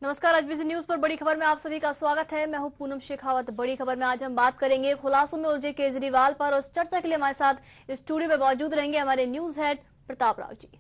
नमस्कार, HBC news पर बड़ी खबर में आप सभी का स्वागत है। मैं हूं पूनम शेखावत। बड़ी खबर में आज हम बात करेंगे खुलासों में उलझे केजरीवाल पर। उस चर्चा के लिए हमारे साथ स्टूडियो में मौजूद रहेंगे हमारे न्यूज हेड प्रताप राव जी।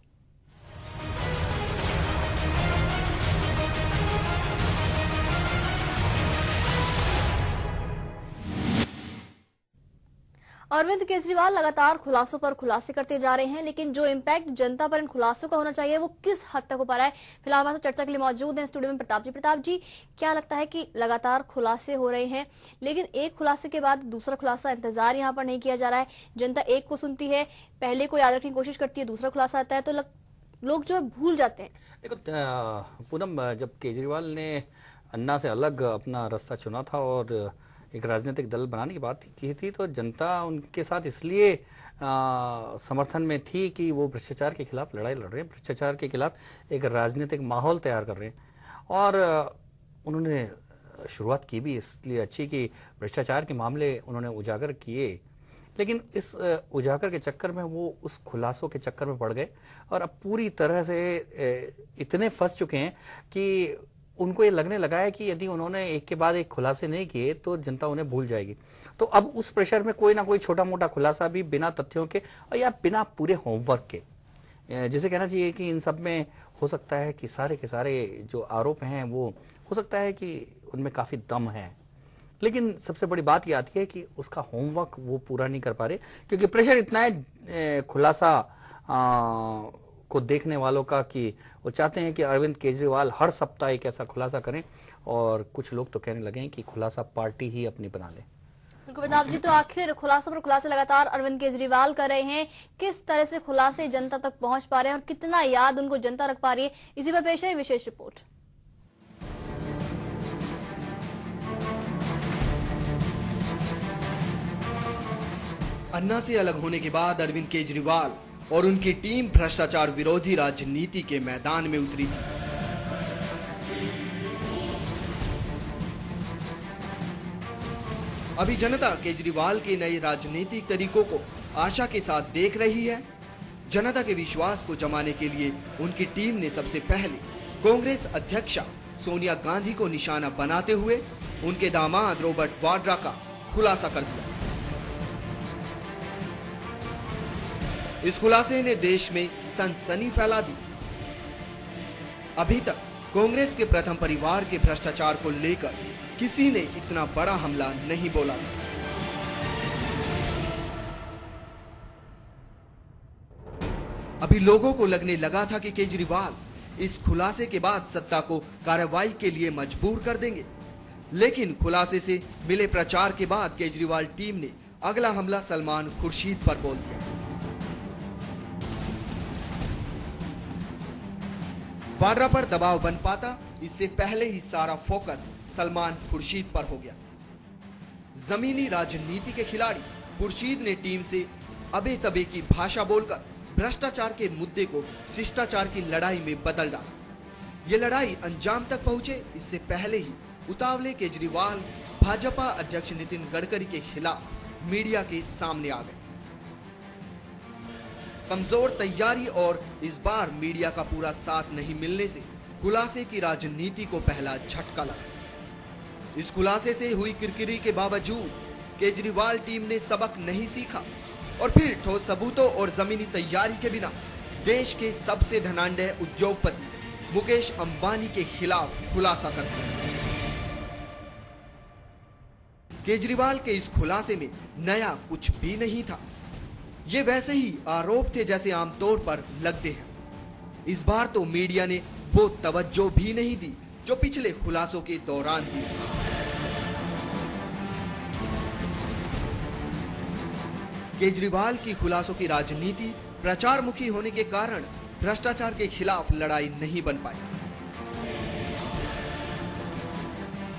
अरविंद केजरीवाल लगातार खुलासों पर खुलासे करते जा रहे हैं, लेकिन जो इम्पैक्ट जनता पर इन खुलासों का होना चाहिए वो किस हद तक हो पा रहा है। फिलहाल हमारे साथ चर्चा के लिए मौजूद हैं स्टूडियो में प्रताप जी, क्या लगता है कि लगातार खुलासे हो रहे हैं, लेकिन एक खुलासे के बाद दूसरा खुलासा इंतजार यहाँ पर नहीं किया जा रहा है। जनता एक को सुनती है, पहले को याद रखने की कोशिश करती है, दूसरा खुलासा आता है तो लोग जो भूल जाते हैं। देखो पूनम, जब केजरीवाल ने अन्ना से अलग अपना रास्ता चुना था और एक राजनीतिक दल बनाने की बात की थी, तो जनता उनके साथ इसलिए समर्थन में थी कि वो भ्रष्टाचार के खिलाफ लड़ाई लड़ रहे हैं, भ्रष्टाचार के खिलाफ एक राजनीतिक माहौल तैयार कर रहे हैं। और उन्होंने शुरुआत की भी इसलिए अच्छी कि भ्रष्टाचार के मामले उन्होंने उजागर किए, लेकिन इस उजागर के चक्कर में वो उस खुलासों के चक्कर में पड़ गए और अब पूरी तरह से इतने फंस चुके हैं कि उनको ये लगने लगा है कि यदि उन्होंने एक के बाद एक खुलासे नहीं किए तो जनता उन्हें भूल जाएगी। तो अब उस प्रेशर में कोई ना कोई छोटा मोटा खुलासा भी बिना तथ्यों के और या बिना पूरे होमवर्क के, जिसे कहना चाहिए कि इन सब में हो सकता है कि सारे के सारे जो आरोप हैं वो हो सकता है कि उनमें काफी दम है, लेकिन सबसे बड़ी बात यह आती है कि उसका होमवर्क वो पूरा नहीं कर पा रहे, क्योंकि प्रेशर इतना है खुलासा को देखने वालों का कि वो चाहते हैं कि अरविंद केजरीवाल हर सप्ताह एक ऐसा खुलासा करें, और कुछ लोग तो कहने लगे हैं कि खुलासा पार्टी ही अपनी बना ले। प्रताप जी, तो आखिर खुलासे पर खुलासे लगातार अरविंद केजरीवाल कर रहे हैं, किस तरह से खुलासे जनता तक पहुंच पा रहे हैं और कितना याद उनको जनता रख पा रही है, इसी पर पेश है विशेष रिपोर्ट। अन्ना से अलग होने के बाद अरविंद केजरीवाल और उनकी टीम भ्रष्टाचार विरोधी राजनीति के मैदान में उतरी थी। अभी जनता केजरीवाल के नए राजनीतिक तरीकों को आशा के साथ देख रही है। जनता के विश्वास को जमाने के लिए उनकी टीम ने सबसे पहले कांग्रेस अध्यक्षा सोनिया गांधी को निशाना बनाते हुए उनके दामाद रॉबर्ट वाड्रा का खुलासा कर दिया। इस खुलासे ने देश में सनसनी फैला दी। अभी तक कांग्रेस के प्रथम परिवार के भ्रष्टाचार को लेकर किसी ने इतना बड़ा हमला नहीं बोला था। अभी लोगों को लगने लगा था कि केजरीवाल इस खुलासे के बाद सत्ता को कार्रवाई के लिए मजबूर कर देंगे, लेकिन खुलासे से मिले प्रचार के बाद केजरीवाल टीम ने अगला हमला सलमान खुर्शीद पर बोल दिया। वाड्रा पर दबाव बन पाता, इससे पहले ही सारा फोकस सलमान खुर्शीद पर हो गया। जमीनी राजनीति के खिलाड़ी खुर्शीद ने टीम से अबे तबे की भाषा बोलकर भ्रष्टाचार के मुद्दे को शिष्टाचार की लड़ाई में बदल डाला। ये लड़ाई अंजाम तक पहुंचे इससे पहले ही उतावले केजरीवाल भाजपा अध्यक्ष नितिन गडकरी के खिलाफ मीडिया के सामने आ गए। कमजोर तैयारी और इस बार मीडिया का पूरा साथ नहीं मिलने से खुलासे की राजनीति को पहला झटका लगा। इस खुलासे से हुई किरकिरी के बावजूद केजरीवाल टीम ने सबक नहीं सीखा और फिर ठोस सबूतों और जमीनी तैयारी के बिना देश के सबसे धनाढ्य उद्योगपति मुकेश अंबानी के खिलाफ खुलासा कर दिया। केजरीवाल के इस खुलासे में नया कुछ भी नहीं था। ये वैसे ही आरोप थे जैसे आमतौर पर लगते हैं। इस बार तो मीडिया ने वो तवज्जो भी नहीं दी जो पिछले खुलासों के दौरान दी। केजरीवाल की खुलासों की राजनीति प्रचार मुखी होने के कारण भ्रष्टाचार के खिलाफ लड़ाई नहीं बन पाई।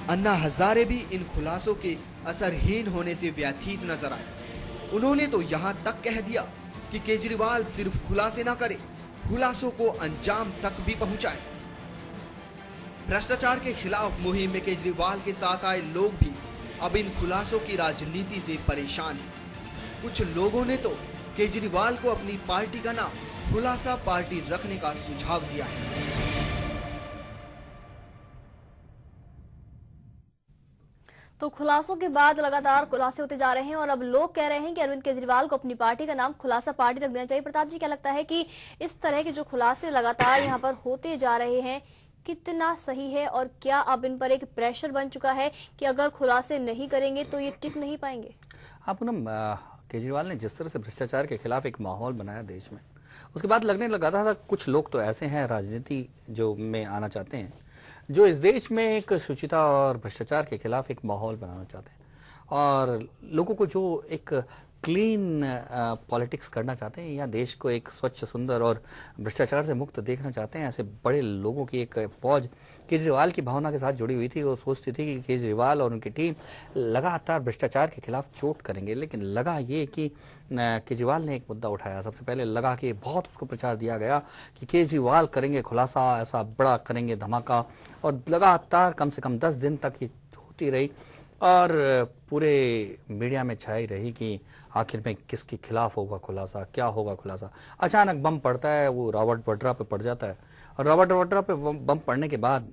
अन्ना हजारे भी इन खुलासों के असरहीन होने से व्यथित नजर आए। उन्होंने तो यहां तक कह दिया कि केजरीवाल सिर्फ खुलासे ना करे, खुलासों को अंजाम तक भी पहुंचाए। भ्रष्टाचार के खिलाफ मुहिम में केजरीवाल के साथ आए लोग भी अब इन खुलासों की राजनीति से परेशान हैं। कुछ लोगों ने तो केजरीवाल को अपनी पार्टी का नाम खुलासा पार्टी रखने का सुझाव दिया है। तो खुलासों के बाद लगातार खुलासे होते जा रहे हैं और अब लोग कह रहे हैं कि अरविंद केजरीवाल को अपनी पार्टी का नाम खुलासा पार्टी रख देना चाहिए। प्रताप जी, क्या लगता है कि इस तरह के जो खुलासे लगातार यहाँ पर होते जा रहे हैं कितना सही है, और क्या अब इन पर एक प्रेशर बन चुका है कि अगर खुलासे नहीं करेंगे तो ये टिक नहीं पाएंगे? हाँ पूनम, केजरीवाल ने जिस तरह से भ्रष्टाचार के खिलाफ एक माहौल बनाया देश में, उसके बाद लगने लगा था कुछ लोग तो ऐसे हैं राजनीति जो में आना चाहते हैं, जो इस देश में एक शुचिता और भ्रष्टाचार के खिलाफ एक माहौल बनाना चाहते हैं और लोगों को जो एक क्लीन पॉलिटिक्स करना चाहते हैं या देश को एक स्वच्छ, सुंदर और भ्रष्टाचार से मुक्त देखना चाहते हैं। ऐसे बड़े लोगों की एक फौज केजरीवाल की भावना के साथ जुड़ी हुई थी। वो सोचती थी कि केजरीवाल और उनकी टीम लगातार भ्रष्टाचार के खिलाफ चोट करेंगे, लेकिन लगा ये कि केजरीवाल ने एक मुद्दा उठाया। सबसे पहले लगा कि बहुत उसको प्रचार दिया गया कि केजरीवाल करेंगे खुलासा, ऐसा बड़ा करेंगे धमाका, और लगातार कम से कम 10 दिन तक ये होती रही और पूरे मीडिया में छाई रही कि आखिर में किसके खिलाफ होगा खुलासा, क्या होगा खुलासा। अचानक बम पड़ता है, वो रॉबर्ट वड्रा पे पड़ जाता है और रॉबर्ट वड्रा पे बम पड़ने के बाद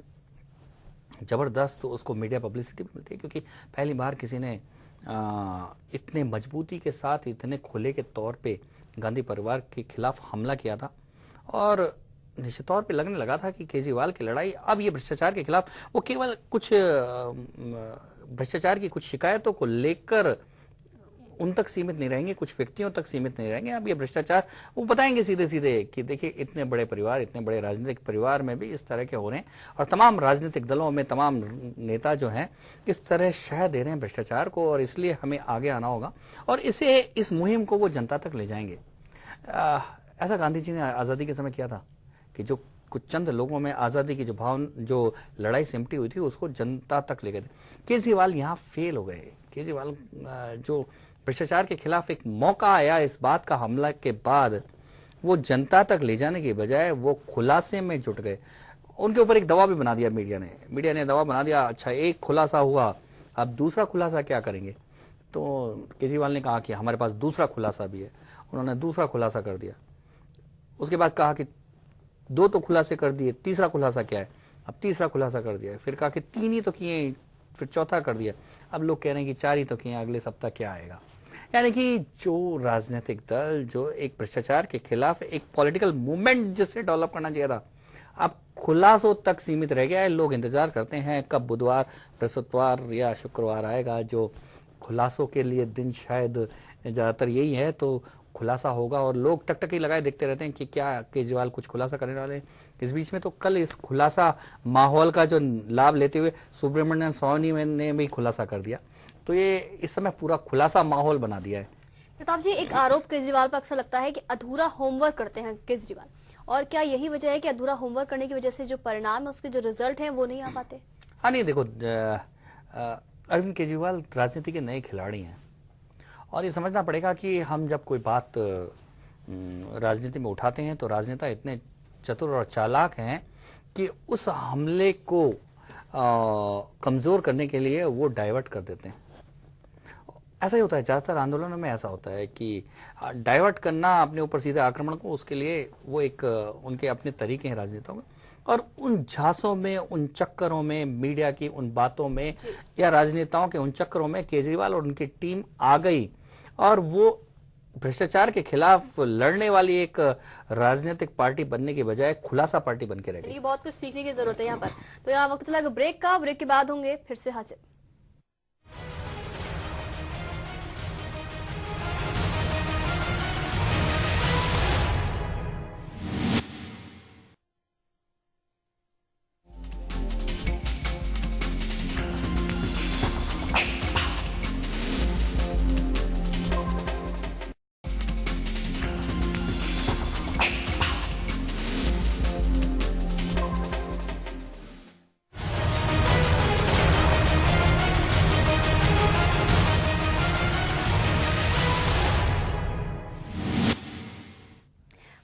जबरदस्त उसको मीडिया पब्लिसिटी मिलती है, क्योंकि पहली बार किसी ने इतने मजबूती के साथ, इतने खुले के तौर पे गांधी परिवार के खिलाफ हमला किया था। और निश्चित तौर पे लगने लगा था कि केजरीवाल की लड़ाई अब ये भ्रष्टाचार के खिलाफ, वो केवल कुछ भ्रष्टाचार की कुछ शिकायतों को लेकर उन तक सीमित नहीं रहेंगे, कुछ व्यक्तियों तक सीमित नहीं रहेंगे। अब ये भ्रष्टाचार वो बताएंगे सीधे सीधे कि देखिए इतने बड़े परिवार, इतने बड़े राजनीतिक परिवार में भी इस तरह के हो रहे हैं और तमाम राजनीतिक दलों में तमाम नेता जो हैं इस तरह शह दे रहे हैं भ्रष्टाचार को, और इसलिए हमें आगे आना होगा और इस मुहिम को वो जनता तक ले जाएंगे। ऐसा गांधी जी ने आज़ादी के समय किया था कि जो कुछ चंद लोगों में आज़ादी की जो लड़ाई सिमटी हुई थी उसको जनता तक ले गए थे। केजरीवाल यहाँ फेल हो गए। केजरीवाल जो भ्रष्टाचार के खिलाफ एक मौका आया इस बात का हमला के बाद, वो जनता तक ले जाने के बजाय वो खुलासे में जुट गए। उनके ऊपर एक दबाव भी बना दिया मीडिया ने दबाव बना दिया। अच्छा, एक खुलासा हुआ, अब दूसरा खुलासा क्या करेंगे? तो केजरीवाल ने कहा कि हमारे पास दूसरा खुलासा भी है। उन्होंने दूसरा खुलासा कर दिया। उसके बाद कहा कि 2 तो खुलासे कर दिए, तीसरा खुलासा क्या है? अब तीसरा खुलासा कर दिया। फिर कहा कि 3 ही तो किए, फिर चौथा कर दिया। अब लोग कह रहे हैं कि 4 ही तो किए, अगले सप्ताह क्या आएगा? यानी कि जो राजनीतिक दल जो एक भ्रष्टाचार के खिलाफ एक पॉलिटिकल मूवमेंट जिससे डेवलप करना चाहिए था, अब खुलासों तक सीमित रह गया है। लोग इंतजार करते हैं कब बुधवार, बृहस्पतिवार या शुक्रवार आएगा, जो खुलासों के लिए दिन शायद ज्यादातर यही है, तो खुलासा होगा और लोग टकटकी लगाए देखते रहते हैं कि क्या केजरीवाल कुछ खुलासा करने वाले हैं। इस बीच में तो कल इस खुलासा माहौल का जो लाभ लेते हुए सुब्रमण्यम स्वामी ने भी खुलासा कर दिया, तो ये इस समय पूरा खुलासा माहौल बना दिया है। प्रताप जी, एक आरोप केजरीवाल पर अक्सर लगता है कि अधूरा होमवर्क करते हैं केजरीवाल, और क्या यही वजह है कि अधूरा होमवर्क करने की वजह से जो परिणाम है, उसके जो रिजल्ट हैं वो नहीं आ पाते? हाँ नहीं, देखो अरविंद केजरीवाल राजनीति के नए खिलाड़ी हैं और ये समझना पड़ेगा कि हम जब कोई बात राजनीति में उठाते हैं तो राजनेता इतने चतुर और चालाक हैं कि उस हमले को कमजोर करने के लिए वो डाइवर्ट कर देते हैं। ऐसा ही होता है, ज्यादातर आंदोलनों में ऐसा होता है कि डाइवर्ट करना अपने ऊपर सीधे आक्रमण को, उसके लिए वो एक उनके अपने तरीके हैं राजनेताओं में। और उन झांसों में, उन चक्करों में, मीडिया की उन बातों में या राजनेताओं के उन चक्करों में केजरीवाल और उनकी टीम आ गई और वो भ्रष्टाचार के खिलाफ लड़ने वाली एक राजनीतिक पार्टी बनने के बजाय खुलासा पार्टी बन के रह गई। बहुत कुछ सीखने की जरूरत है यहाँ पर। तो यहाँ वक्त चला ब्रेक का, ब्रेक के बाद होंगे फिर से हाजिर।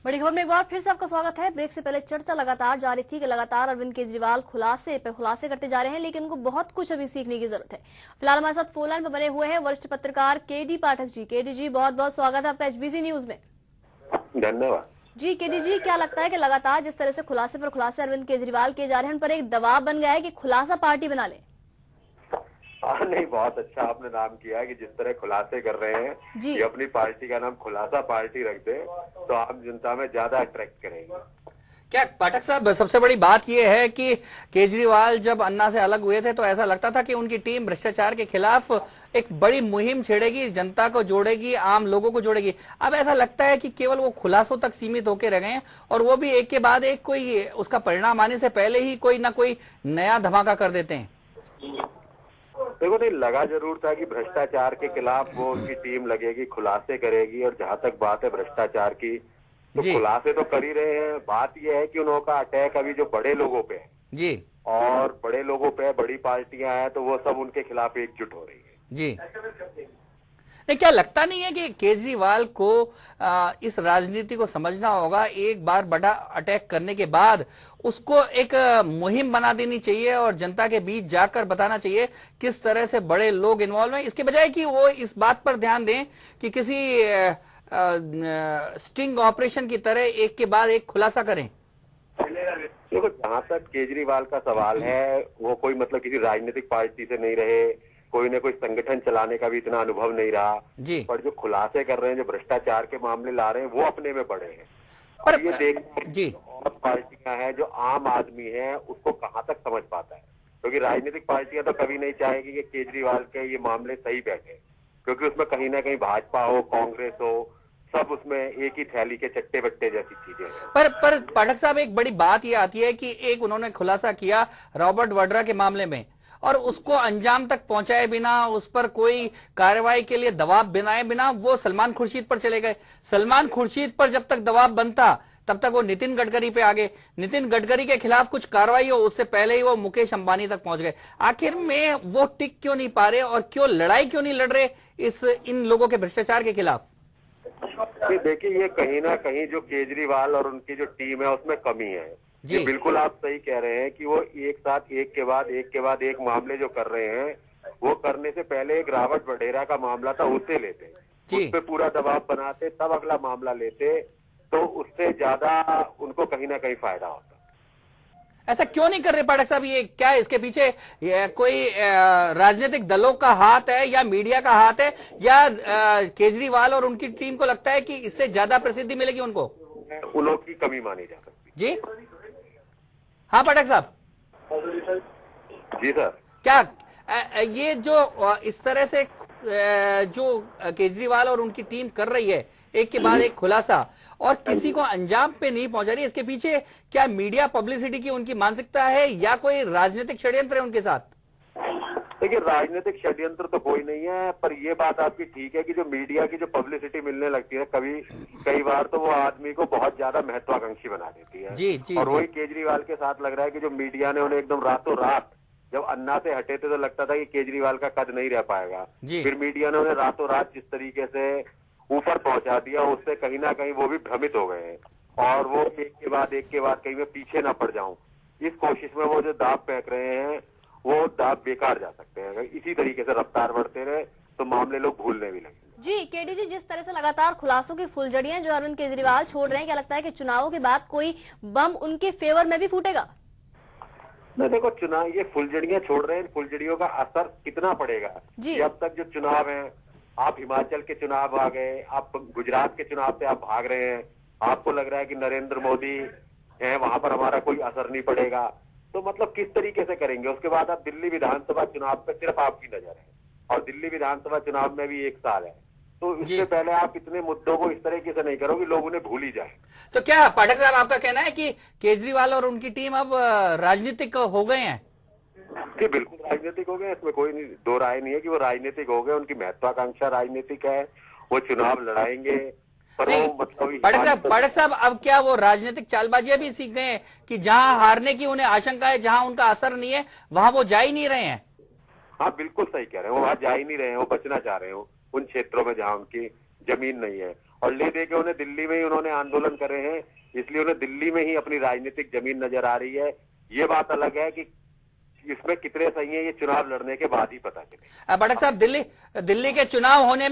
बड़ी खबर में एक बार फिर से आपका स्वागत है। ब्रेक से पहले चर्चा लगातार जारी थी कि लगातार अरविंद केजरीवाल खुलासे पे खुलासे करते जा रहे हैं, लेकिन उनको बहुत कुछ अभी सीखने की जरूरत है। फिलहाल हमारे साथ फोन लाइन पर बने हुए हैं वरिष्ठ पत्रकार केडी पाठक जी। केडी जी, बहुत बहुत स्वागत है आपका एचबीसी न्यूज में। धन्यवाद जी। केडी जी, क्या लगता है कि लगातार जिस तरह से खुलासे पर खुलासे अरविंद केजरीवाल किए जा रहे हैं, उन पर एक दबाव बन गया है कि खुलासा पार्टी बना ले? हाँ नहीं, बहुत अच्छा आपने नाम किया कि जिस तरह खुलासे कर रहे हैं, जी। ये अपनी पार्टी का नाम खुलासा पार्टी रख दे तो आम जनता में ज्यादा अट्रैक्ट करेंगे। क्या पाठक साहब, सबसे बड़ी बात यह है कि केजरीवाल जब अन्ना से अलग हुए थे तो ऐसा लगता था कि उनकी टीम भ्रष्टाचार के खिलाफ एक बड़ी मुहिम छेड़ेगी, जनता को जोड़ेगी, आम लोगों को जोड़ेगी। अब ऐसा लगता है कि केवल वो खुलासों तक सीमित होकर रह गए हैं, और वो भी एक के बाद एक, कोई उसका परिणाम आने से पहले ही कोई ना कोई नया धमाका कर देते हैं। देखो, नहीं लगा जरूर था कि भ्रष्टाचार के खिलाफ वो उनकी टीम लगेगी, खुलासे करेगी, और जहां तक बात है भ्रष्टाचार की, तो जी खुलासे तो कर ही रहे हैं। बात यह है कि उनका अटैक अभी जो बड़े लोगों पे है, जी और बड़े लोगों पे बड़ी पार्टियां हैं, तो वो सब उनके खिलाफ एकजुट हो रही है। जी। नहीं, क्या लगता नहीं है कि केजरीवाल को इस राजनीति को समझना होगा? एक बार बड़ा अटैक करने के बाद उसको एक मुहिम बना देनी चाहिए और जनता के बीच जाकर बताना चाहिए किस तरह से बड़े लोग इन्वॉल्व हैं, इसके बजाय कि वो इस बात पर ध्यान दें कि किसी स्टिंग ऑपरेशन की तरह एक के बाद एक खुलासा करें। देखो, जहां तक केजरीवाल का सवाल है, वो कोई मतलब किसी राजनीतिक पार्टी से नहीं रहे, कोई न कोई संगठन चलाने का भी इतना अनुभव नहीं रहा जी। पर जो खुलासे कर रहे हैं, जो भ्रष्टाचार के मामले ला रहे हैं, वो अपने में बड़े हैं। पर ये देखना जी और पार्टियां हैं, जो आम आदमी है उसको कहां तक समझ पाता है, क्योंकि राजनीतिक पार्टियां तो कभी नहीं चाहेगी कि केजरीवाल के ये मामले सही बैठे, क्योंकि उसमें कहीं ना कहीं भाजपा हो, कांग्रेस हो, सब उसमें एक ही थैली के चट्टे बट्टे जैसी चीजें हैं। पर पाठक साहब, एक बड़ी बात यह आती है कि एक उन्होंने खुलासा किया रॉबर्ट वाड्रा के मामले में, और उसको अंजाम तक पहुंचाए बिना, उस पर कोई कार्रवाई के लिए दबाव बनाए बिना वो सलमान खुर्शीद पर चले गए। सलमान खुर्शीद पर जब तक दबाव बनता तब तक वो नितिन गडकरी पे आ गए। नितिन गडकरी के खिलाफ कुछ कार्रवाई हो उससे पहले ही वो मुकेश अंबानी तक पहुंच गए। आखिर में वो टिक क्यों नहीं पा रहे और क्यों लड़ाई क्यों नहीं लड़ रहे इन लोगों के भ्रष्टाचार के खिलाफ? देखिए, ये कहीं ना कहीं जो केजरीवाल और उनकी जो टीम है उसमें कमी है। ये बिल्कुल आप सही कह रहे हैं कि वो एक साथ एक के बाद एक मामले जो कर रहे हैं, वो करने से पहले एक रॉबर्ट वडेरा का मामला था, उसे लेते, उस पे पूरा दबाव बनाते, तब अगला मामला लेते, तो उससे ज्यादा उनको कहीं ना कहीं फायदा होता। ऐसा क्यों नहीं कर रहे पाठक साहब? ये क्या इसके पीछे कोई राजनीतिक दलों का हाथ है या मीडिया का हाथ है, या केजरीवाल और उनकी टीम को लगता है कि इससे ज्यादा प्रसिद्धि मिलेगी उनको? उन लोग की कमी मानी जा सकती। जी हाँ पाठक साहब। जी सर। क्या ये जो इस तरह से जो केजरीवाल और उनकी टीम कर रही है, एक के बाद एक खुलासा, और किसी को अंजाम पे नहीं पहुंचा रही, इसके पीछे क्या मीडिया पब्लिसिटी की उनकी मानसिकता है या कोई राजनीतिक षड्यंत्र है उनके साथ? देखिए, राजनीतिक षड्यंत्र तो कोई नहीं है, पर ये बात आपकी ठीक है कि जो मीडिया की जो पब्लिसिटी मिलने लगती है, कई बार तो वो आदमी को बहुत ज्यादा महत्वाकांक्षी बना देती है। जी और वही केजरीवाल के साथ लग रहा है कि जो मीडिया ने उन्हें एकदम रातों रात, जब अन्ना से हटे थे तो लगता था कि केजरीवाल का कद नहीं रह पाएगा, फिर मीडिया ने उन्हें रातों रात जिस तरीके से ऊपर पहुंचा दिया, उससे कहीं ना कहीं वो भी भ्रमित हो गए हैं, और वो एक के बाद कहीं मैं पीछे ना पड़ जाऊं, इस कोशिश में वो जो दाव फेंक रहे हैं, वो दाव बेकार जा सकते हैं। अगर इसी तरीके से रफ्तार बढ़ते रहे तो मामले लोग भूलने भी लगेंगे। जी केडी जी, जिस तरह से लगातार खुलासों की फुलझड़ियां जो अरविंद केजरीवाल छोड़ रहे हैं, क्या लगता है कि चुनावों के बाद कोई बम उनके फेवर में भी फूटेगा? नहीं, देखो, चुनाव ये फुलझड़ियां छोड़ रहे हैं, फुलझड़ियों का असर कितना पड़ेगा जी? अब तक जो चुनाव है, आप हिमाचल के चुनाव आ गए, आप गुजरात के चुनाव से आप भाग रहे हैं, आपको लग रहा है कि नरेंद्र मोदी है, वहां पर हमारा कोई असर नहीं पड़ेगा, तो मतलब किस तरीके से करेंगे? उसके बाद आप दिल्ली विधानसभा चुनाव पे सिर्फ आपकी नजर है, और दिल्ली विधानसभा चुनाव में भी 1 साल है, तो इससे पहले आप इतने मुद्दों को इस तरीके से नहीं करोगे, लोग उन्हें भूल ही जाए। तो क्या पाठक साहब, आपका कहना है कि केजरीवाल और उनकी टीम अब राजनीतिक हो गए हैं? जी बिल्कुल राजनीतिक हो गए, इसमें कोई दो राय नहीं है कि वो राजनीतिक हो गए, उनकी महत्वाकांक्षा राजनीतिक है, वो चुनाव लड़ाएंगे। पर वो मतलब पाठक साहब, अब क्या वो राजनीतिक चालबाजियां भी सीख गए हैं कि जहां हारने की उन्हें आशंका है, जहां उनका असर नहीं है, वहां वो जा ही नहीं रहे हैं? हाँ बिल्कुल सही कह रहे हैं, वो वहां जा ही नहीं रहे हैं, वो बचना चाह रहे हो उन क्षेत्रों में जहां उनकी जमीन नहीं है, और ले दे के उन्हें दिल्ली में ही उन्होंने आंदोलन करे हैं, इसलिए उन्हें दिल्ली में ही अपनी राजनीतिक जमीन नजर आ रही है। ये बात अलग है कि इसमें कितने सही है, ये चुनाव लड़ने के बाद ही पता चले। पाठक साहब, दिल्ली के चुनाव होने